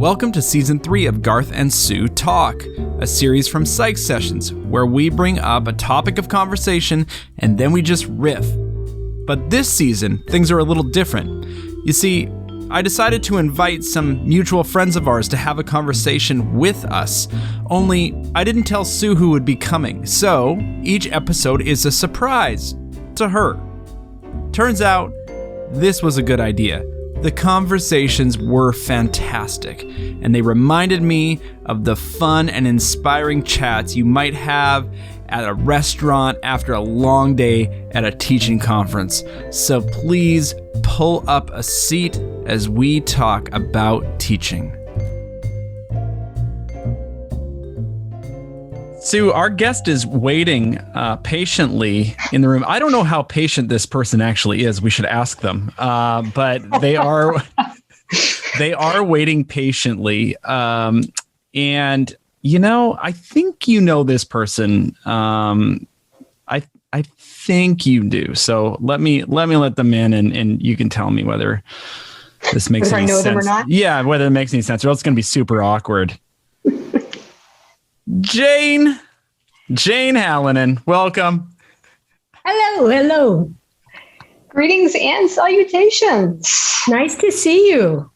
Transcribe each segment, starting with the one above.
Welcome to Season 3 of Garth and Sue Talk, a series from Psych Sessions where we bring up a topic of conversation and then we just riff. But this season, things are a little different. You see, I decided to invite some mutual friends of ours to have a conversation with us, only I didn't tell Sue who would be coming, so each episode is a surprise to her. Turns out, this was a good idea. The conversations were fantastic, and they reminded me of the fun and inspiring chats you might have at a restaurant after a long day at a teaching conference. So please pull up a seat as we talk about teaching. Sue, our guest is waiting patiently in the room. I don't know how patient this person actually is. We should ask them, but they are waiting patiently. And you know, I think you know this person. I think you do. So let let them in, and you can tell me whether this makes any sense. I know them or not? Yeah, whether it makes any sense, or else it's going to be super awkward. Jane Halonen, welcome. Hello. Greetings and salutations. Nice to see you.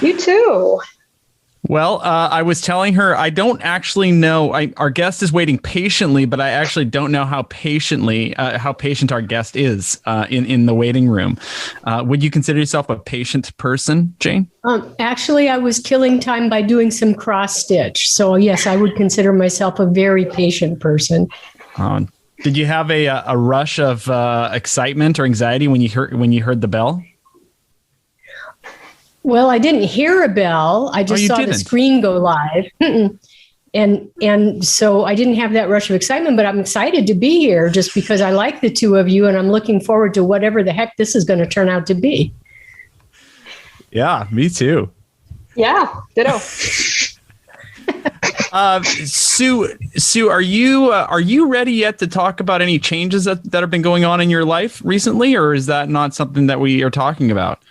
You too. Well, I was telling her I don't actually know. Our guest is waiting patiently, but I actually don't know how patient our guest is in the waiting room. Would you consider yourself a patient person, Jane? Actually, I was killing time by doing some cross stitch. So yes, I would consider myself a very patient person. Did you have a rush of excitement or anxiety when you heard the bell? Well, I didn't hear a bell. I just saw the screen go live. And so I didn't have that rush of excitement, but I'm excited to be here just because I like the two of you and I'm looking forward to whatever the heck this is going to turn out to be. Yeah, me too. Yeah, ditto. Sue, are you ready yet to talk about any changes that have been going on in your life recently, or is that not something that we are talking about?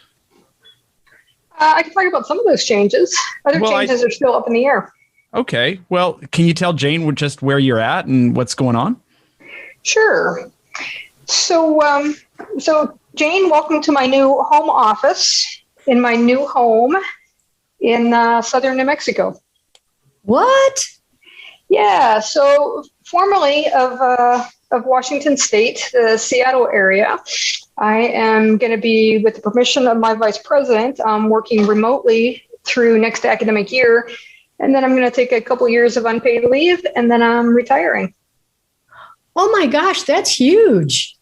I can talk about some of those changes. Other changes are still up in the air. Okay. Well, can you tell Jane just where you're at and what's going on? Sure. So Jane, welcome to my new home office in my new home in southern New Mexico. What? Yeah. So formerly of Washington State, the Seattle area. I am going to be, with the permission of my vice president, working remotely through next academic year. And then I'm going to take a couple years of unpaid leave, and then I'm retiring. Oh my gosh, that's huge.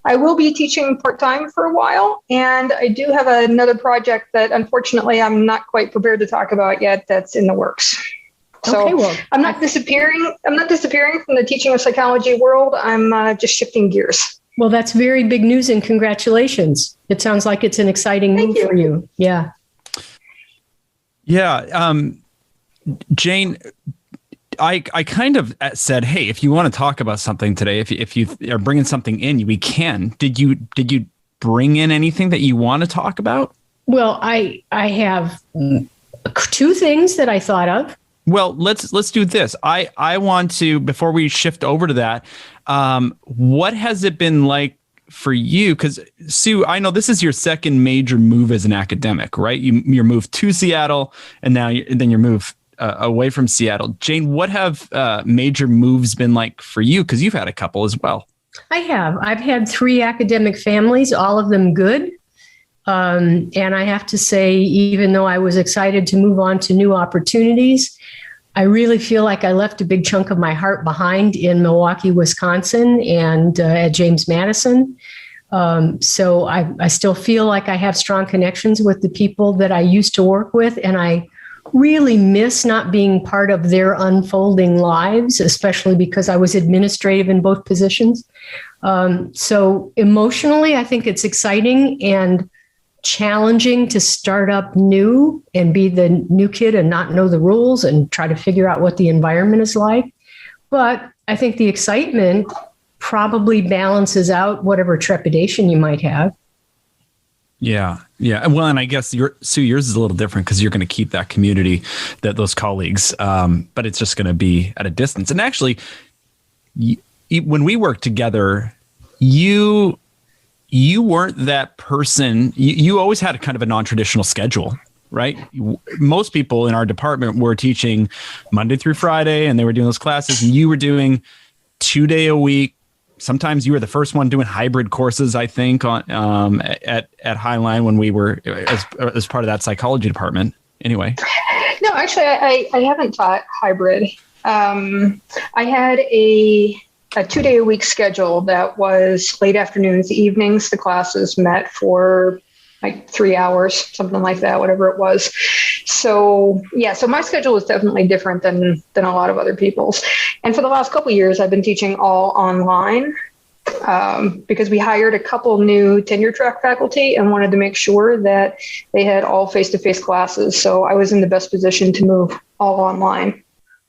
I will be teaching part-time for a while, and I do have another project that unfortunately I'm not quite prepared to talk about yet that's in the works. So okay, well, I'm not disappearing. I'm not disappearing from the teaching of psychology world. I'm just shifting gears. Well, that's very big news and congratulations. It sounds like it's an exciting move for you. Yeah. Yeah. Jane, I kind of said, hey, if you want to talk about something today, if you are bringing something in, we can. Did you bring in anything that you want to talk about? Well, I have two things that I thought of. Well, let's do this. I want to, before we shift over to that, what has it been like for you? Because Sue, I know this is your second major move as an academic, right? Your move to Seattle, and now then your move away from Seattle. Jane, what have major moves been like for you? Because you've had a couple as well. I have. I've had 3 academic families, all of them good. And I have to say, even though I was excited to move on to new opportunities, I really feel like I left a big chunk of my heart behind in Milwaukee, Wisconsin, and at James Madison. So I still feel like I have strong connections with the people that I used to work with, and I really miss not being part of their unfolding lives, especially because I was administrative in both positions. So emotionally, I think it's exciting and challenging to start up new and be the new kid and not know the rules and try to figure out what the environment is like. But I think the excitement probably balances out whatever trepidation you might have. Yeah. Yeah. Well, and I guess yours is a little different because you're going to keep that community, those colleagues, but it's just going to be at a distance. And actually, when we worked together, you weren't that person. You always had a kind of a non-traditional schedule, right? Most people in our department were teaching Monday through Friday, and they were doing those classes, and you were doing 2-day a week. Sometimes you were the first one doing hybrid courses, I think, on at Halonen when we were as part of that psychology department. Anyway. No, actually, I haven't taught hybrid. I had a 2-day a week schedule that was late afternoons, evenings. The classes met for like 3 hours, something like that, whatever it was. So yeah, so my schedule is definitely different than a lot of other people's. And for the last couple of years, I've been teaching all online because we hired a couple new tenure track faculty and wanted to make sure that they had all face-to-face classes. So I was in the best position to move all online.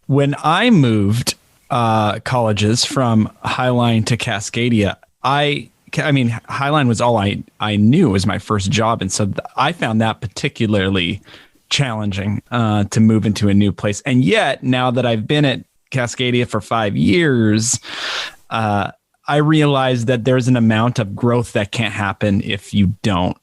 When I moved colleges from Halonen to Cascadia, I mean, Halonen was all I knew. It was my first job. And so I found that particularly challenging to move into a new place. And yet, now that I've been at Cascadia for 5 years, I realize that there's an amount of growth that can't happen if you don't,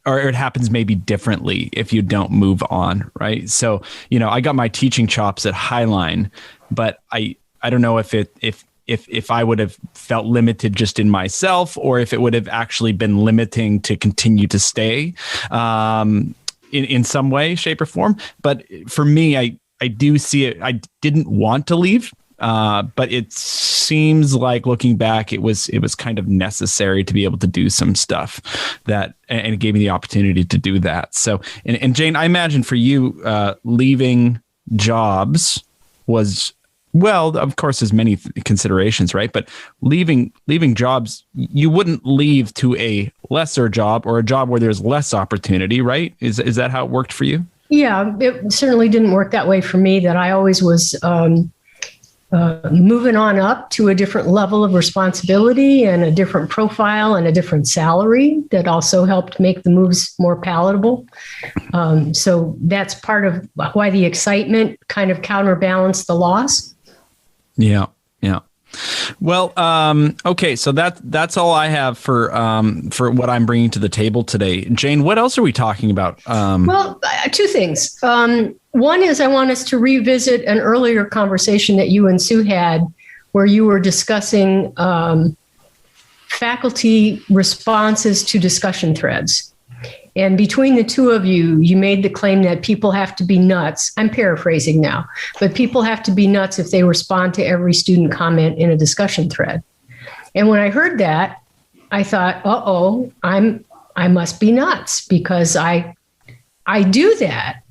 or it happens maybe differently if you don't move on, right? So, I got my teaching chops at Halonen, but I don't know if I would have felt limited just in myself, or if it would have actually been limiting to continue to stay in some way, shape, or form. But for me, I do see it. I didn't want to leave, but it seems like looking back, it was kind of necessary to be able to do some stuff and it gave me the opportunity to do that. So, and Jane, I imagine for you, leaving jobs was, well, of course, there's many considerations, right? But leaving jobs, you wouldn't leave to a lesser job or a job where there's less opportunity, right? Is that how it worked for you? Yeah, it certainly didn't work that way for me, that I always was moving on up to a different level of responsibility and a different profile and a different salary that also helped make the moves more palatable. So that's part of why the excitement kind of counterbalanced the loss. Yeah. Well, okay. So that's all I have for what I'm bringing to the table today. Jane, what else are we talking about? Well, two things. One is I want us to revisit an earlier conversation that you and Sue had, where you were discussing faculty responses to discussion threads. And between the two of you, you made the claim that people have to be nuts. I'm paraphrasing now, but people have to be nuts if they respond to every student comment in a discussion thread. And when I heard that, I thought, I must be nuts because I do that.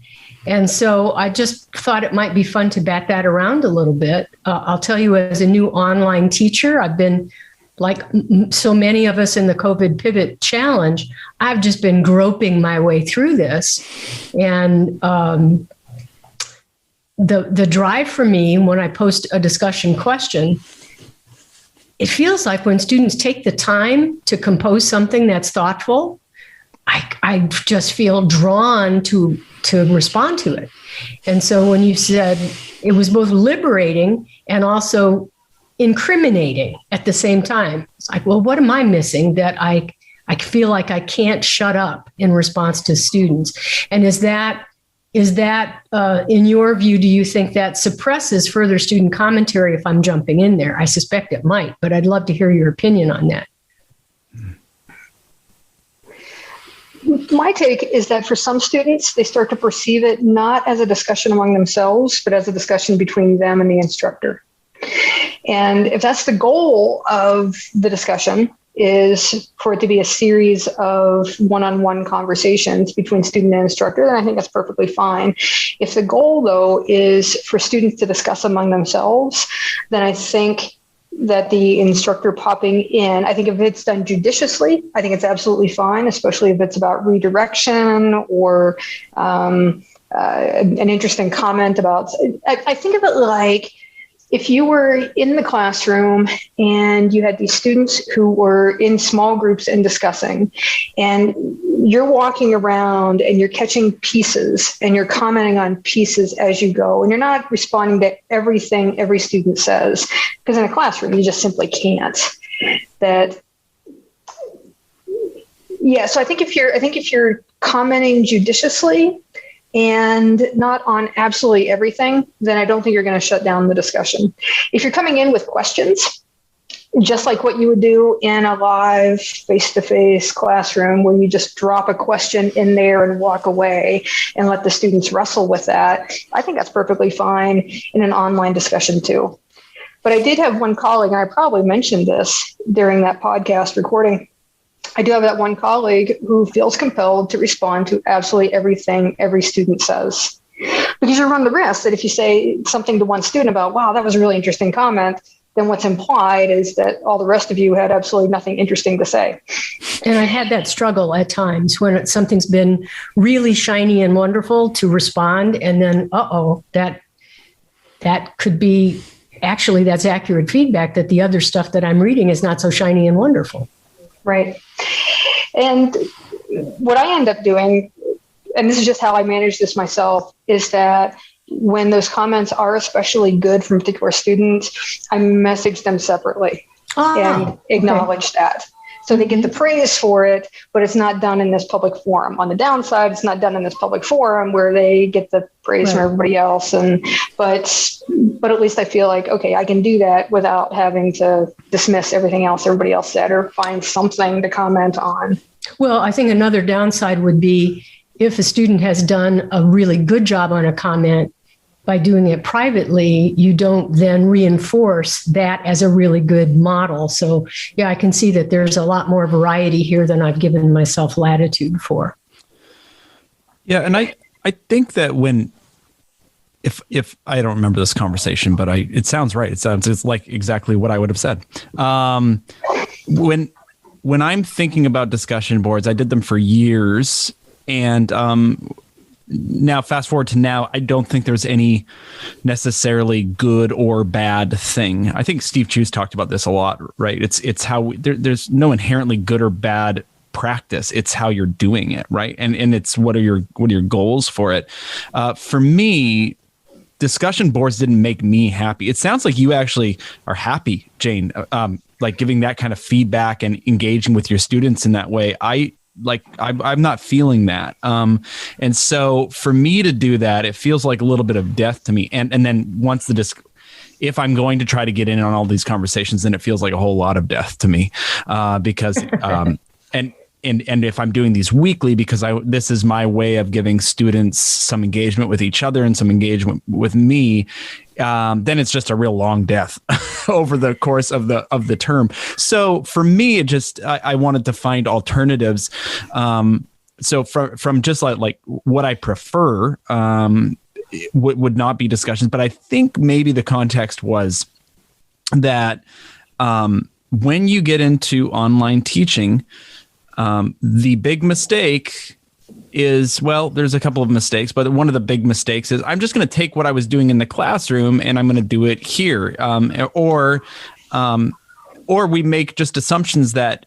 And so I just thought it might be fun to bat that around a little bit. I'll tell you, as a new online teacher, I've been, like so many of us in the COVID Pivot Challenge, I've just been groping my way through this. And the drive for me when I post a discussion question, it feels like when students take the time to compose something that's thoughtful, I just feel drawn to respond to it. And so when you said it was both liberating and also incriminating at the same time, it's like, well, what am I missing that I feel like I can't shut up in response to students? And is that in your view, do you think that suppresses further student commentary if I'm jumping in there? I suspect it might, but I'd love to hear your opinion on that. My take is that for some students, they start to perceive it not as a discussion among themselves, but as a discussion between them and the instructor. And if that's the goal of the discussion, is for it to be a series of one-on-one conversations between student and instructor, then I think that's perfectly fine. If the goal, though, is for students to discuss among themselves, then I think that the instructor popping in, I think if it's done judiciously, I think it's absolutely fine, especially if it's about redirection or an interesting comment about, I think of it like, if you were in the classroom and you had these students who were in small groups and discussing, and you're walking around and you're catching pieces and you're commenting on pieces as you go, and you're not responding to everything every student says, because in a classroom, you just simply can't. So I think if you're commenting judiciously and not on absolutely everything, then I don't think you're going to shut down the discussion. If you're coming in with questions, just like what you would do in a live face-to-face classroom where you just drop a question in there and walk away and let the students wrestle with that, I think that's perfectly fine in an online discussion too. But I did have one colleague, and I probably mentioned this during that podcast recording, I do have that one colleague who feels compelled to respond to absolutely everything every student says. Because you run the risk that if you say something to one student about, wow, that was a really interesting comment, then what's implied is that all the rest of you had absolutely nothing interesting to say. And I've had that struggle at times when something's been really shiny and wonderful to respond, and then, that could be, actually, that's accurate feedback that the other stuff that I'm reading is not so shiny and wonderful. Right. And what I end up doing, and this is just how I manage this myself, is that when those comments are especially good from particular students, I message them separately and acknowledge that. So they get the praise for it, but it's not done in this public forum. On the downside, it's not done in this public forum where they get the praise from everybody else. But at least I feel like, okay, I can do that without having to dismiss everything else everybody else said or find something to comment on. Well, I think another downside would be if a student has done a really good job on a comment, by doing it privately, you don't then reinforce that as a really good model. So, yeah, I can see that there's a lot more variety here than I've given myself latitude for. Yeah, and I think that if I don't remember this conversation, but it sounds right. It's like exactly what I would have said. When I'm thinking about discussion boards, I did them for years, and now, fast forward to now, I don't think there's any necessarily good or bad thing. I think Steve Chew's talked about this a lot, right? It's how there's no inherently good or bad practice. It's how you're doing it, right? And it's what are your goals for it? For me, discussion boards didn't make me happy. It sounds like you actually are happy, Jane, like giving that kind of feedback and engaging with your students in that way. I'm not feeling that. And so for me to do that, it feels like a little bit of death to me. And then once if I'm going to try to get in on all these conversations, then it feels like a whole lot of death to me, because, and if I'm doing these weekly, because this is my way of giving students some engagement with each other and some engagement with me, then it's just a real long death over the course of the term. So for me, I wanted to find alternatives. So from just like what I prefer, would not be discussions, but I think maybe the context was that when you get into online teaching, the big mistake is, well, there's a couple of mistakes, but one of the big mistakes is I'm just going to take what I was doing in the classroom and I'm going to do it here. Or we make just assumptions that,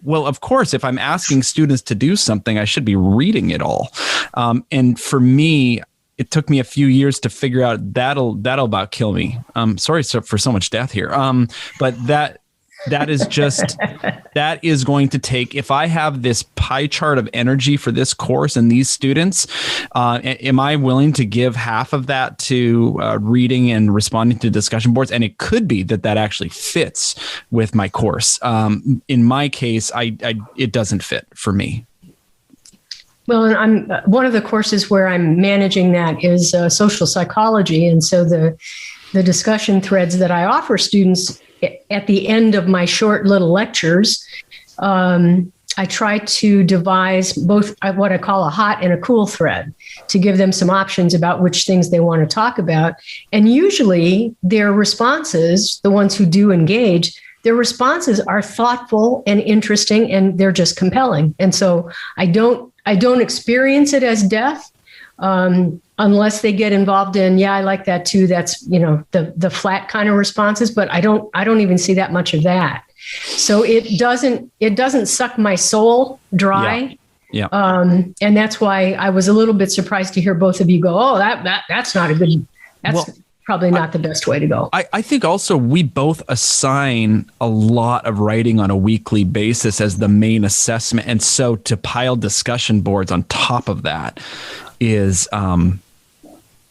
well, of course, if I'm asking students to do something, I should be reading it all. And for me, it took me a few years to figure out that'll about kill me. Sorry for so much death here. But that is going to take, if I have this pie chart of energy for this course and these students, am I willing to give half of that to reading and responding to discussion boards? And it could be that actually fits with my course. In my case, it doesn't fit for me. Well, and I'm one of the courses where I'm managing that is social psychology. And so the discussion threads that I offer students at the end of my short little lectures, I try to devise both what I call a hot and a cool thread to give them some options about which things they want to talk about. And usually their responses, the ones who do engage, their responses are thoughtful and interesting, and they're just compelling. And so I don't experience it as death, unless they get involved in, yeah, I like that too. That's, the flat kind of responses, but I don't even see that much of that. So it doesn't suck my soul dry. Yeah. And that's why I was a little bit surprised to hear both of you go, oh, that's not a good, probably not the best way to go. I think also we both assign a lot of writing on a weekly basis as the main assessment. And so to pile discussion boards on top of that is,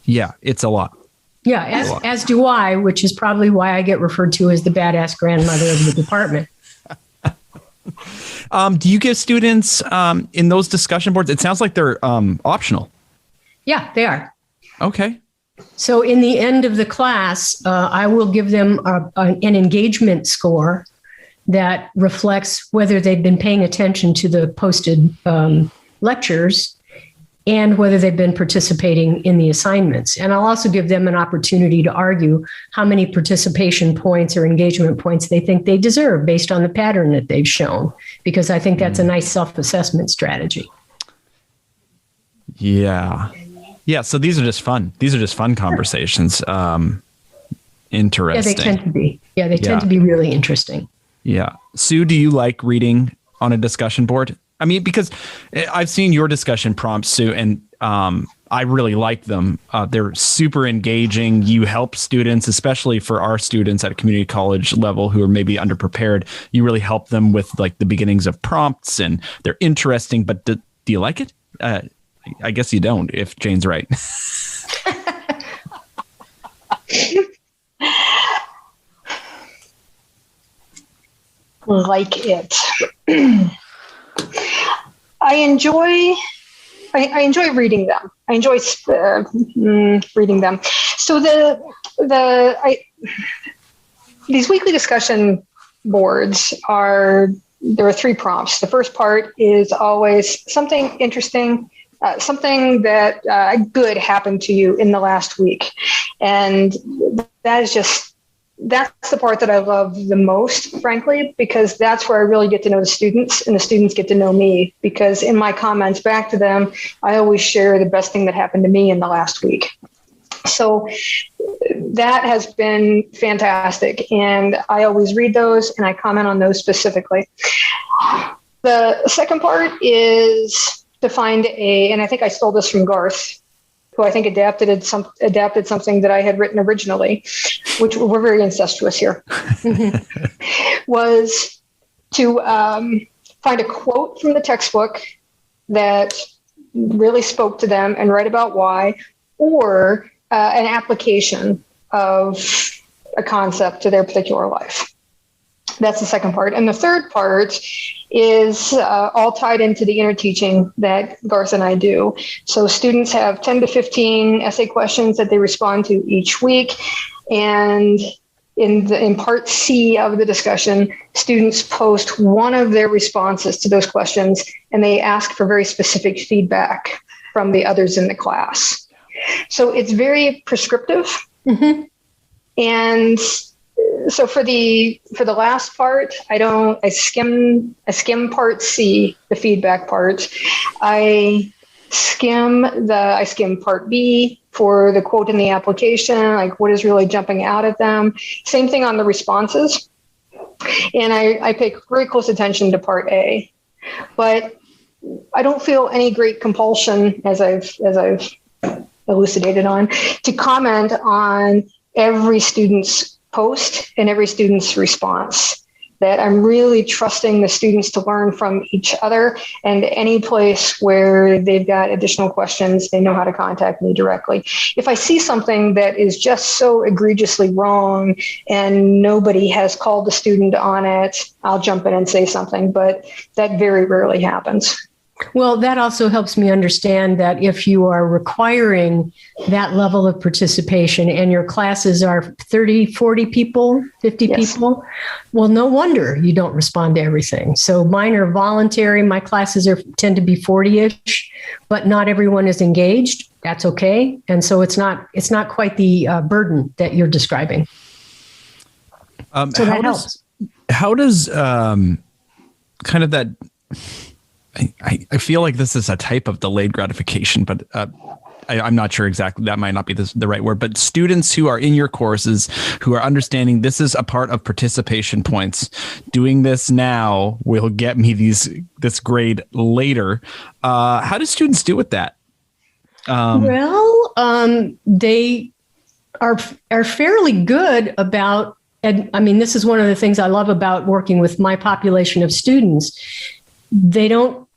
it's a lot. Yeah, as do I, which is probably why I get referred to as the badass grandmother of the department. Do you give students in those discussion boards? It sounds like they're optional. Yeah, they are. Okay. So in the end of the class, I will give them an engagement score that reflects whether they've been paying attention to the posted lectures and whether they've been participating in the assignments. And I'll also give them an opportunity to argue how many participation points or engagement points they think they deserve based on the pattern that they've shown, because I think that's a nice self-assessment strategy. Yeah. Yeah. So these are just fun. These are just fun conversations. Interesting. Yeah, they tend to be. Yeah, they tend to be really interesting. Yeah. Sue, do you like reading on a discussion board? I mean, because I've seen your discussion prompts, Sue, and I really like them. They're super engaging. You help students, especially for our students at a community college level who are maybe underprepared. You really help them with like the beginnings of prompts, and they're interesting. But do you like it? I guess you don't, if Jane's right. Like it. I enjoy reading them. I enjoy reading them. So these weekly discussion boards there are 3 prompts. The first part is always something interesting, something that good happened to you in the last week. And that's the part that I love the most, frankly, because that's where I really get to know the students and the students get to know me, because in my comments back to them, I always share the best thing that happened to me in the last week. So that has been fantastic. And I always read those and I comment on those specifically. The second part is to find and I think I stole this from Garth, who I think adapted something that I had written originally, which we're very incestuous here, was to find a quote from the textbook that really spoke to them and write about why, or an application of a concept to their particular life. That's the second part. And the third part is all tied into the inner teaching that Garth and I do. So students have 10 to 15 essay questions that they respond to each week. And in part C of the discussion, students post one of their responses to those questions, and they ask for very specific feedback from the others in the class. So it's very prescriptive. Mm-hmm. And so for the last part, I skim part C, the feedback part. I skim part B for the quote in the application, like what is really jumping out at them. Same thing on the responses. And I pay very close attention to part A, but I don't feel any great compulsion, as I've elucidated on, to comment on every student's post and every student's response. That I'm really trusting the students to learn from each other, and any place where they've got additional questions, they know how to contact me directly. If I see something that is just so egregiously wrong and nobody has called the student on it, I'll jump in and say something, but that very rarely happens. Well, that also helps me understand that if you are requiring that level of participation and your classes are 30, 40 people, 50 Yes. people, well, no wonder you don't respond to everything. So mine are voluntary. My classes tend to be 40-ish, but not everyone is engaged. That's okay. And so it's not quite the burden that you're describing. So that helps. How does kind of that... I feel like this is a type of delayed gratification, but I'm not sure exactly, that might not be the right word, but students who are in your courses who are understanding this is a part of participation points. Doing this now will get me this grade later. How do students do with that? They are fairly good about, and I mean, this is one of the things I love about working with my population of students. They don't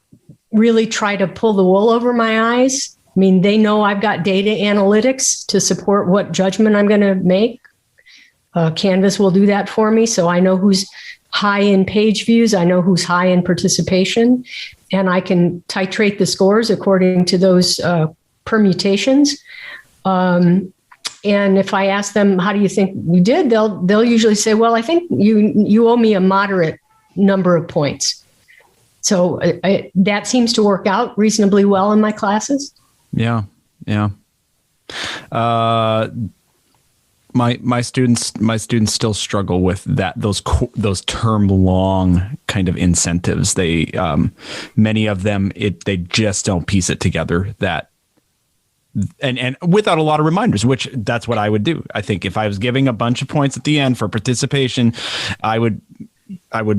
really try to pull the wool over my eyes. I mean, they know I've got data analytics to support what judgment I'm going to make. Canvas will do that for me. So I know who's high in page views. I know who's high in participation. And I can titrate the scores according to those permutations. And if I ask them, how do you think you did? They'll usually say, well, I think you owe me a moderate number of points. So that seems to work out reasonably well in my classes. Yeah. My students still struggle with those term long kind of incentives. They many of them they just don't piece it together, that and without a lot of reminders, which that's what I would do. I think if I was giving a bunch of points at the end for participation, I would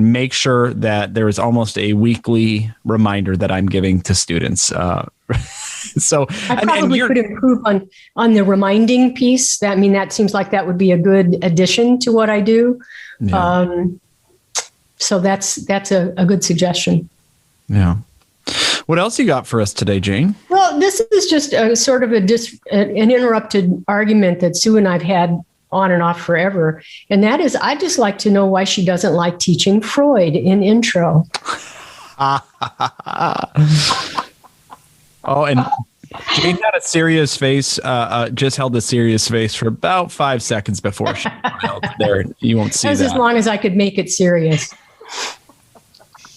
make sure that there is almost a weekly reminder that I'm giving to students. So I probably could improve on the reminding piece. That seems like that would be a good addition to what I do. Yeah. So that's a good suggestion. Yeah. What else you got for us today, Jane? Well, this is just a sort of an interrupted argument that Sue and I've had on and off forever. And that is, I'd just like to know why she doesn't like teaching Freud in intro. Oh, and Jane had a serious face, just held a serious face for about 5 seconds before she smiled. There, you won't see that. As long as I could make it serious.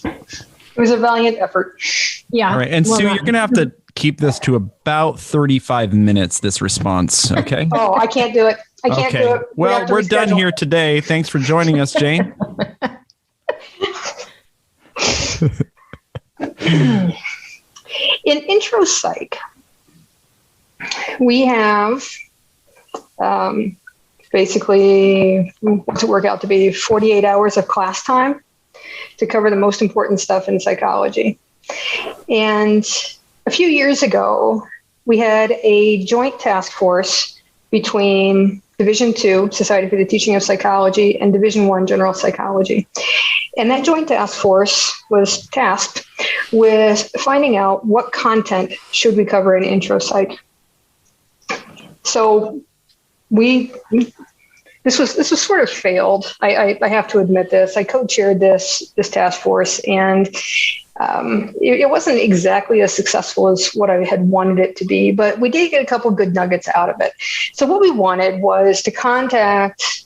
It was a valiant effort. Yeah. All right. And Sue, you're going to have to keep this to about 35 minutes, this response. Okay. Oh, I can't do it. I can't do it. Well, we're done here today. Thanks for joining us, Jane. In intro psych, we have basically what's it work out to be 48 hours of class time to cover the most important stuff in psychology. And a few years ago, we had a joint task force between Division II, Society for the Teaching of Psychology, and Division I, General Psychology. And that joint task force was tasked with finding out what content should we cover in intro psych. So this was sort of failed. I have to admit this. I co-chaired this task force, and it wasn't exactly as successful as what I had wanted it to be, but we did get a couple good nuggets out of it. So what we wanted was to contact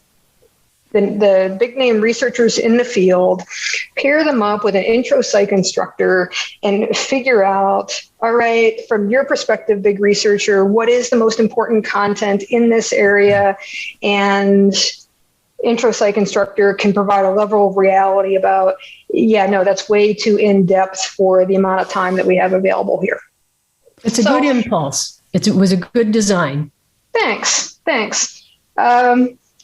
the big name researchers in the field, pair them up with an intro psych instructor, and figure out, all right, from your perspective, big researcher, what is the most important content in this area? And intro psych instructor can provide a level of reality about, yeah, no, that's way too in depth for the amount of time that we have available here. It's a good impulse. It was a good design. Thanks.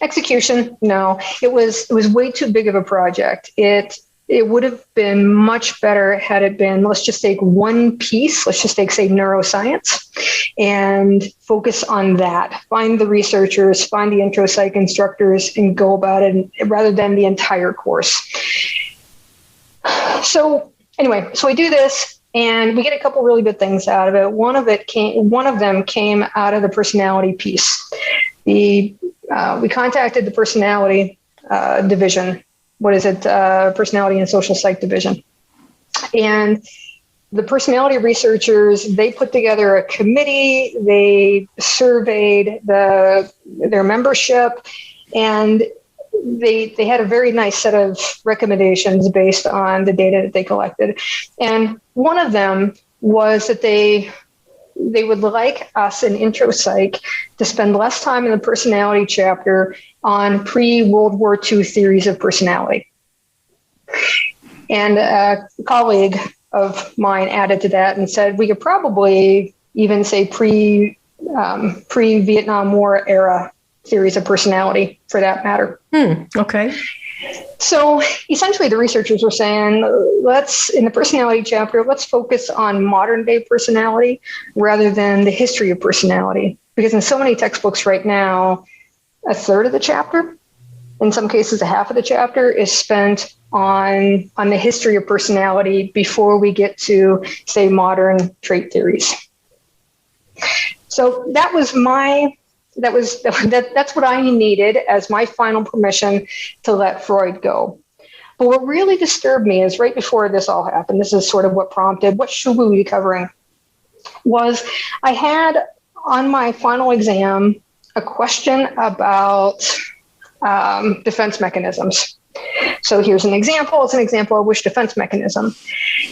Execution, no, it was way too big of a project. It would have been much better had it been, let's just take one piece, let's just take, say, neuroscience, and focus on that. Find the researchers, find the intro psych instructors, and go about it rather than the entire course. So anyway, so we do this, and we get a couple really good things out of it. One of them came out of the personality piece. We contacted the personality division. What is it? Personality and social psych division. And the personality researchers, they put together a committee. They surveyed their membership, and they had a very nice set of recommendations based on the data that they collected. And one of them was that they would like us in intro psych to spend less time in the personality chapter on pre-World War II theories of personality. And a colleague of mine added to that and said, we could probably even say pre-Vietnam War era theories of personality, for that matter. Okay. So essentially, the researchers were saying, in the personality chapter, let's focus on modern day personality rather than the history of personality. Because in so many textbooks right now, a third of the chapter, in some cases a half of the chapter, is spent on the history of personality before we get to, say, modern trait theories. So that's what I needed as my final permission to let Freud go. But what really disturbed me is right before this all happened, this is sort of what prompted, what should we be covering, was I had on my final exam a question about defense mechanisms. So here's an example. It's an example of which defense mechanism.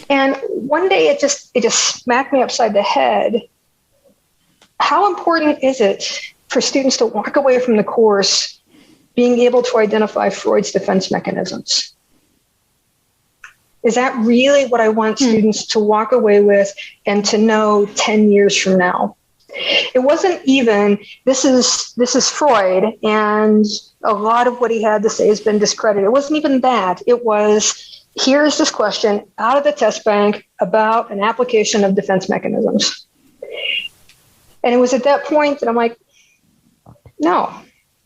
And one day it just smacked me upside the head. How important is it for students to walk away from the course being able to identify Freud's defense mechanisms? Is that really what I want students to walk away with and to know 10 years from now? It wasn't even, this is Freud, and a lot of what he had to say has been discredited. It wasn't even that. It was, here's this question out of the test bank about an application of defense mechanisms. And it was at that point that I'm like, no.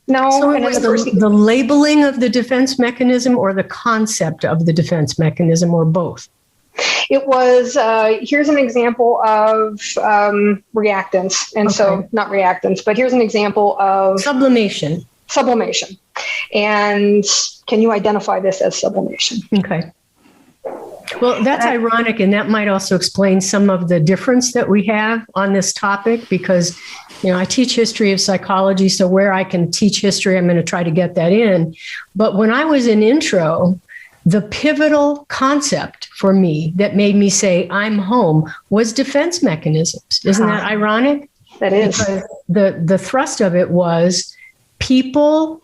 So it was the labeling of the defense mechanism or the concept of the defense mechanism, or both? It was, here's an example of reactants. And so not reactants, but here's an example of sublimation. And can you identify this as sublimation? Okay. Well, that's ironic, and that might also explain some of the difference that we have on this topic, because, I teach history of psychology, so where I can teach history, I'm going to try to get that in. But when I was in intro, the pivotal concept for me that made me say, I'm home, was defense mechanisms. Isn't that ironic? That is. Because the thrust of it was people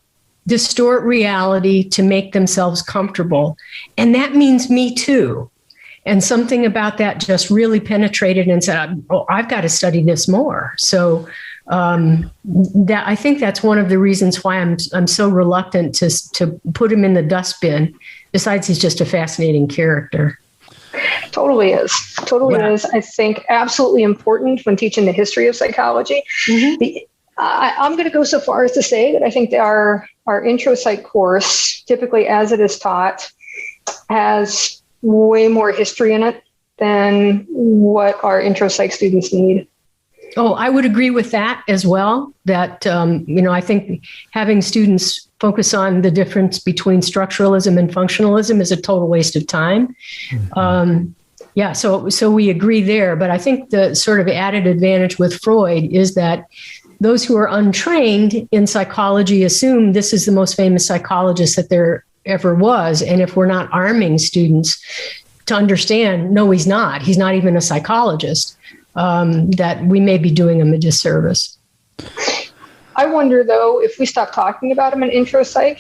distort reality to make themselves comfortable. And that means me too. And something about that just really penetrated and said, oh, I've got to study this more. So that I think that's one of the reasons why I'm so reluctant to put him in the dustbin. Besides, he's just a fascinating character. Totally is. I think absolutely important when teaching the history of psychology. I'm going to go so far as to say that I think that our intro psych course, typically as it is taught, has way more history in it than what our intro psych students need. Oh, I would agree with that as well. That, I think having students focus on the difference between structuralism and functionalism is a total waste of time. So we agree there. But I think the sort of added advantage with Freud is that those who are untrained in psychology assume this is the most famous psychologist that there ever was. And if we're not arming students to understand, no, he's not. He's not even a psychologist. That we may be doing him a disservice. I wonder, though, if we stop talking about him in intro psych,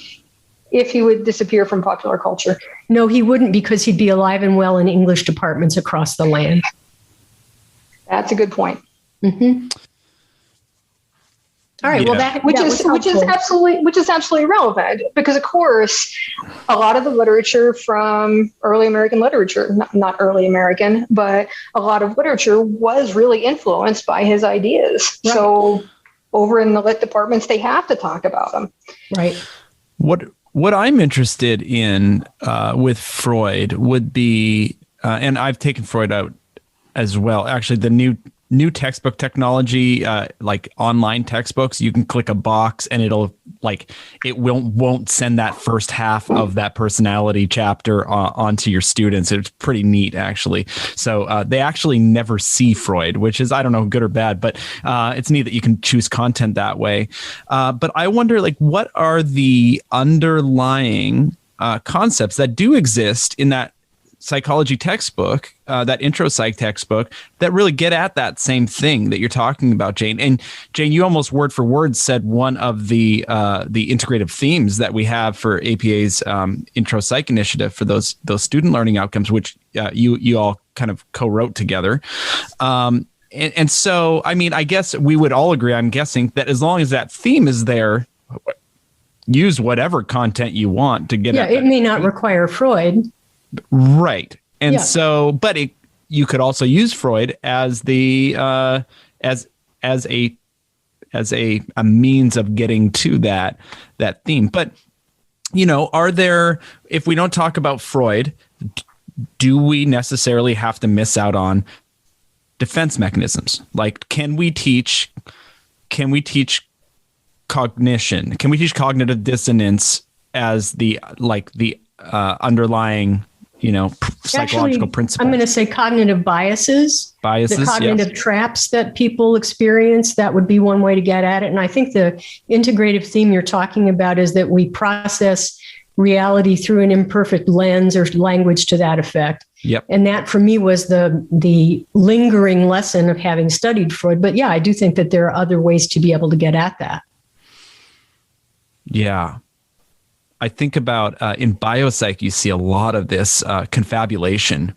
if he would disappear from popular culture. No, he wouldn't, because he'd be alive and well in English departments across the land. That's a good point. All right. Yeah. Which is absolutely relevant, because, of course, a lot of the literature from early American literature, not early American, but a lot of literature was really influenced by his ideas. Right. So over in the lit departments, they have to talk about them. Right. What I'm interested in with Freud would be, and I've taken Freud out as well, actually, the new textbook technology, like online textbooks, you can click a box and it won't send that first half of that personality chapter onto your students. It's pretty neat, actually. So they actually never see Freud, which is, I don't know, good or bad, but it's neat that you can choose content that way. But I wonder, what are the underlying concepts that do exist in that psychology textbook, that intro psych textbook, that really get at that same thing that you're talking about, Jane. And Jane, you almost word for word said one of the integrative themes that we have for APA's intro psych initiative for those student learning outcomes, which you all kind of co-wrote together. And so, I mean, I guess we would all agree, I'm guessing, that as long as that theme is there, use whatever content you want to get at it may not require Freud. Right. And so, but you could also use Freud as the as a means of getting to that theme. But are there, if we don't talk about Freud, do we necessarily have to miss out on defense mechanisms? Like, can we teach cognition? Can we teach cognitive dissonance as the underlying psychological principle? I'm going to say cognitive biases, the cognitive traps that people experience. That would be one way to get at it. And I think the integrative theme you're talking about is that we process reality through an imperfect lens or language to that effect. Yep. And that for me was the lingering lesson of having studied Freud. But I do think that there are other ways to be able to get at that. Yeah. I think about in biopsych, you see a lot of this confabulation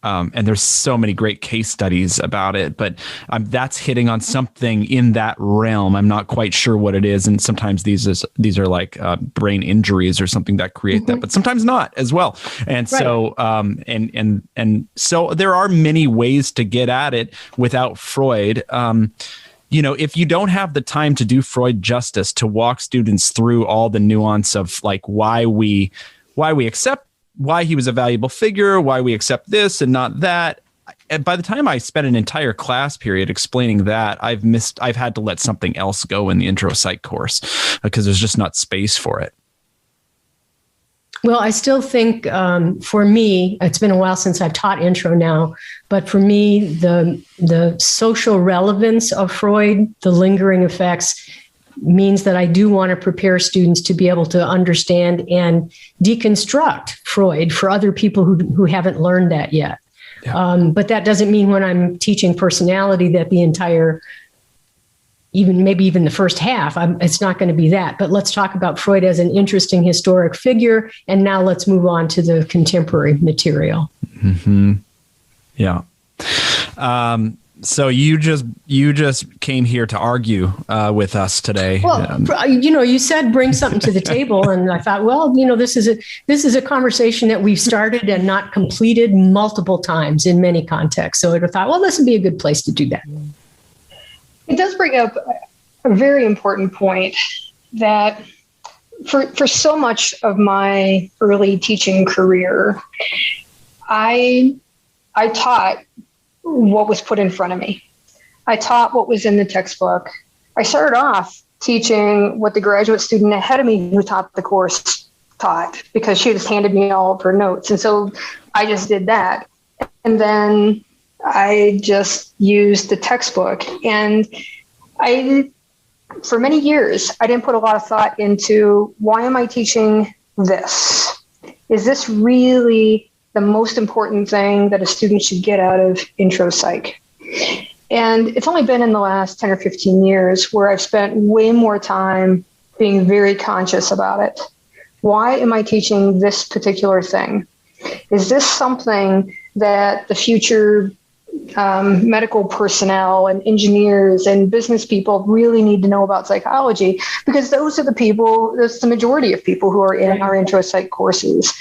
and there's so many great case studies about it, but that's hitting on something in that realm. I'm not quite sure what it is. And sometimes these are like brain injuries or something that create that, but sometimes not as well. And so, and so there are many ways to get at it without Freud. If you don't have the time to do Freud justice, to walk students through all the nuance of like why we accept, why he was a valuable figure, why we accept this and not that. And by the time I spent an entire class period explaining that, I've had to let something else go in the intro psych course because there's just not space for it. Well, I still think for me, it's been a while since I've taught intro now, but for me, the social relevance of Freud, the lingering effects, means that I do want to prepare students to be able to understand and deconstruct Freud for other people who haven't learned that yet. Yeah. But that doesn't mean when I'm teaching personality that the entire, maybe even the first half, it's not going to be that. But let's talk about Freud as an interesting historic figure. And now let's move on to the contemporary material. Mm-hmm. Yeah. So you just came here to argue with us today. Well, you said bring something to the table, and I thought, well, this is a conversation that we've started and not completed multiple times in many contexts. So I thought, well, this would be a good place to do that. It does bring up a very important point that for so much of my early teaching career, I taught what was put in front of me. I taught what was in the textbook. I started off teaching what the graduate student ahead of me who taught the course taught because she just handed me all of her notes. And so I just did that. And then I just used the textbook. And for many years, I didn't put a lot of thought into why am I teaching this? Is this really the most important thing that a student should get out of intro psych? And it's only been in the last 10 or 15 years where I've spent way more time being very conscious about it. Why am I teaching this particular thing? Is this something that the future medical personnel and engineers and business people really need to know about psychology? Because those are that's the majority of people who are in our intro psych courses.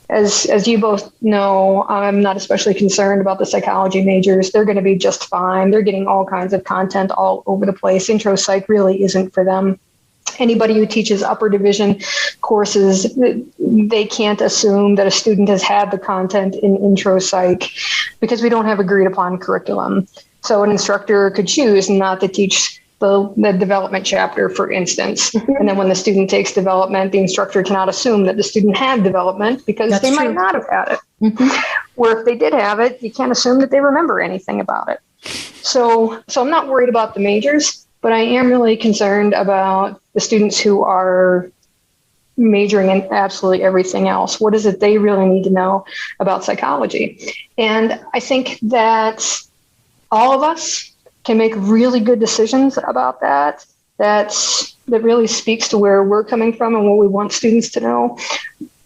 As you both know, I'm not especially concerned about the psychology majors. They're going to be just fine. They're getting all kinds of content all over the place. Intro psych really isn't for them. Anybody who teaches upper division courses, they can't assume that a student has had the content in intro psych because we don't have agreed upon curriculum. So an instructor could choose not to teach the development chapter, for instance. And then when the student takes development, the instructor cannot assume that the student had development because they might not have had it. Mm-hmm. Or if they did have it, you can't assume that they remember anything about it. So I'm not worried about the majors, but I am really concerned about the students who are majoring in absolutely everything else. What is it they really need to know about psychology? And I think that all of us can make really good decisions about that. That really speaks to where we're coming from and what we want students to know.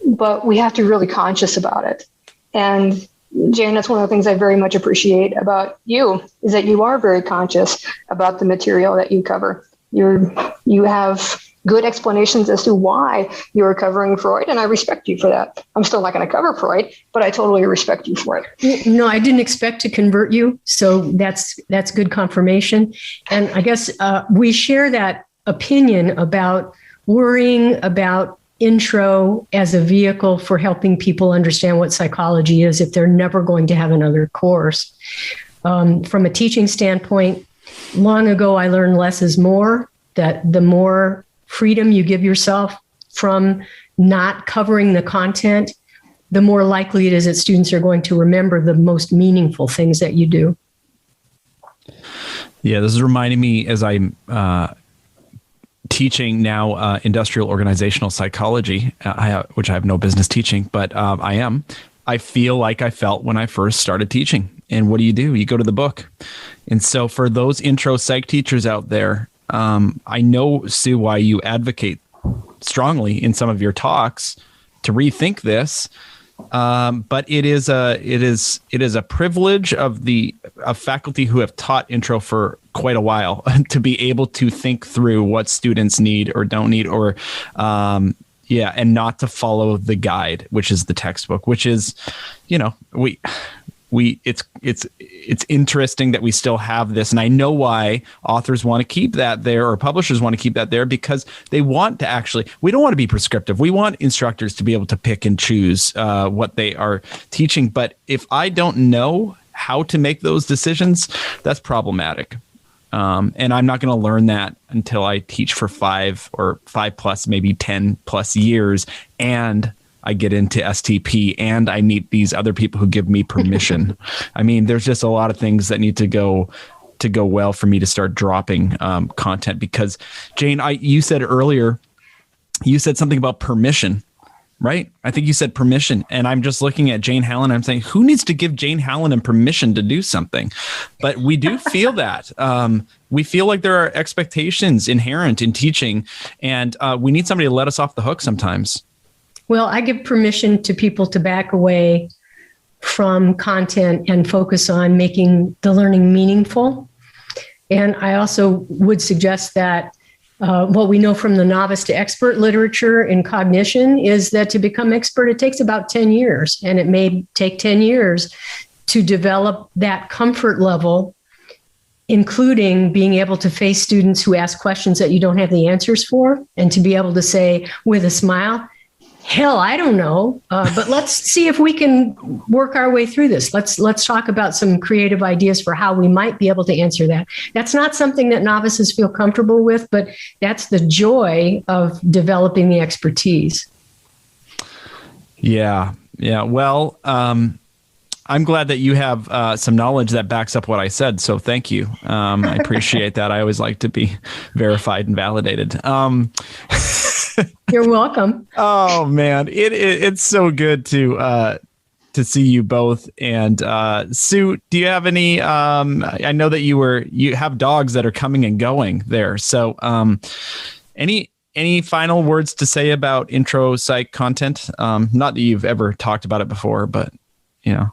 But we have to be really conscious about it. And Jane, that's one of the things I very much appreciate about you, is that you are very conscious about the material that you cover. You have good explanations as to why you're covering Freud, and I respect you for that. I'm still not going to cover Freud, but I totally respect you for it. No, I didn't expect to convert you, so that's good confirmation. And I guess we share that opinion about worrying about intro as a vehicle for helping people understand what psychology is if they're never going to have another course. From a teaching standpoint, long ago I learned less is more, that the more freedom you give yourself from not covering the content, the more likely it is that students are going to remember the most meaningful things that you do. Yeah, this is reminding me as I'm teaching now industrial organizational psychology, which I have no business teaching, but I am. I feel like I felt when I first started teaching. And what do? You go to the book. And so for those intro psych teachers out there, I know, Sue, why you advocate strongly in some of your talks to rethink this. But it is a privilege of faculty who have taught intro for quite a while to be able to think through what students need or don't need, or and not to follow the guide, which is the textbook, which is, it's interesting that we still have this. And I know why authors want to keep that there, or publishers want to keep that there, because they want to we don't want to be prescriptive. We want instructors to be able to pick and choose what they are teaching. But if I don't know how to make those decisions, that's problematic. And I'm not going to learn that until I teach for 5 plus, maybe 10 plus years. And I get into STP and I meet these other people who give me permission. I mean, there's just a lot of things that need to go well for me to start dropping content, because Jane, you said earlier, you said something about permission, right? I think you said permission, and I'm just looking at Jane Halonen. I'm saying, who needs to give Jane Halonen permission to do something? But we do feel that. We feel like there are expectations inherent in teaching, and we need somebody to let us off the hook sometimes. Well, I give permission to people to back away from content and focus on making the learning meaningful. And I also would suggest that what we know from the novice to expert literature in cognition is that to become expert, it takes about 10 years. And it may take 10 years to develop that comfort level, including being able to face students who ask questions that you don't have the answers for, and to be able to say with a smile, hell, I don't know, but let's see if we can work our way through this. Let's talk about some creative ideas for how we might be able to answer that. That's not something that novices feel comfortable with, but that's the joy of developing the expertise. Yeah. Well, I'm glad that you have some knowledge that backs up what I said. So thank you. I appreciate that. I always like to be verified and validated. You're welcome. Oh man, it's so good to see you both. And Sue, do you have any? I know that you have dogs that are coming and going there. So any final words to say about intro psych content? Not that you've ever talked about it before, but Yeah,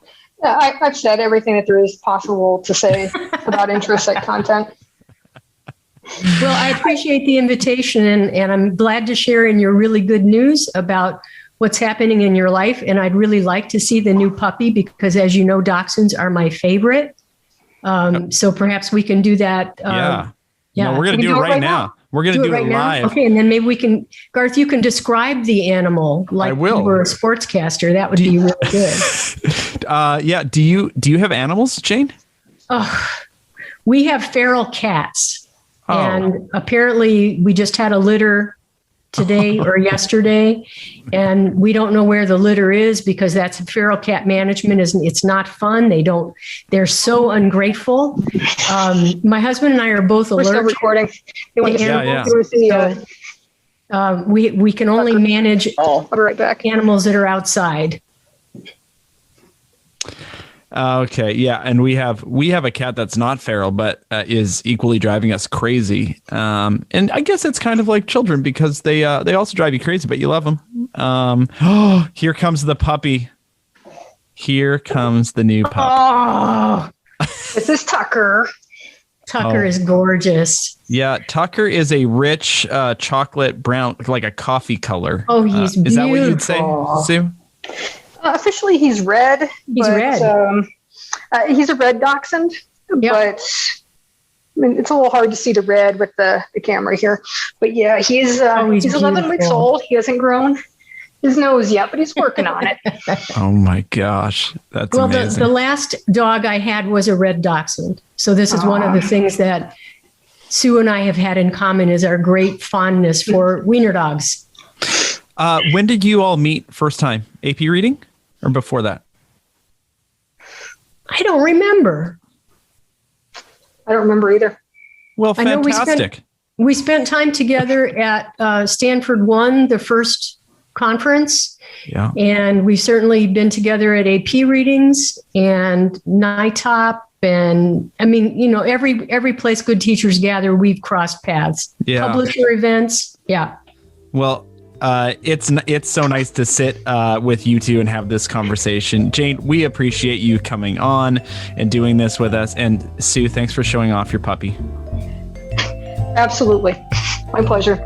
I've said everything that there is possible to say about intro psych content. Well, I appreciate the invitation, and I'm glad to share in your really good news about what's happening in your life. And I'd really like to see the new puppy, because as you know, dachshunds are my favorite. So perhaps we can do that. Yeah. No, we're going to do it right now. We're going to do it live. Okay. And then maybe we can, Garth, you can describe the animal like you were a sportscaster. That would be really good. Yeah. Do you have animals, Jane? Oh, we have feral cats. And apparently we just had a litter today or yesterday, and we don't know where the litter is, because that's feral cat management. It's not fun. They're so ungrateful. My husband and I are both allergic. We're still recording. We can only manage I'll be right back. Animals that are outside. Okay, yeah, and we have a cat that's not feral, but is equally driving us crazy. And I guess it's kind of like children, because they also drive you crazy, but you love them. Here comes the puppy. Here comes the new pup. Oh, this is Tucker. Tucker is gorgeous. Yeah, Tucker is a rich chocolate brown, like a coffee color. Oh, he's beautiful. Is that what you'd say, Sue? Officially, he's red. He's red. He's a red dachshund, Yep. but I mean, it's a little hard to see the red with the camera here. But yeah, he's 11 weeks old. He hasn't grown his nose yet, but he's working on it. Oh my gosh, that's amazing. The last dog I had was a red dachshund. So this is one of the things that Sue and I have had in common is our great fondness for wiener dogs. When did you all meet first time? AP reading or before that? I don't remember. I don't remember either. Well, fantastic. We spent time together at Stanford 1, the first conference. Yeah. And we've certainly been together at AP readings and NITOP. And I mean, you know, every place good teachers gather, we've crossed paths. Yeah. Publisher events. Yeah. Well, it's so nice to sit with you two and have this conversation. Jane, we appreciate you coming on and doing this with us. And Sue, thanks for showing off your puppy. Absolutely. My pleasure.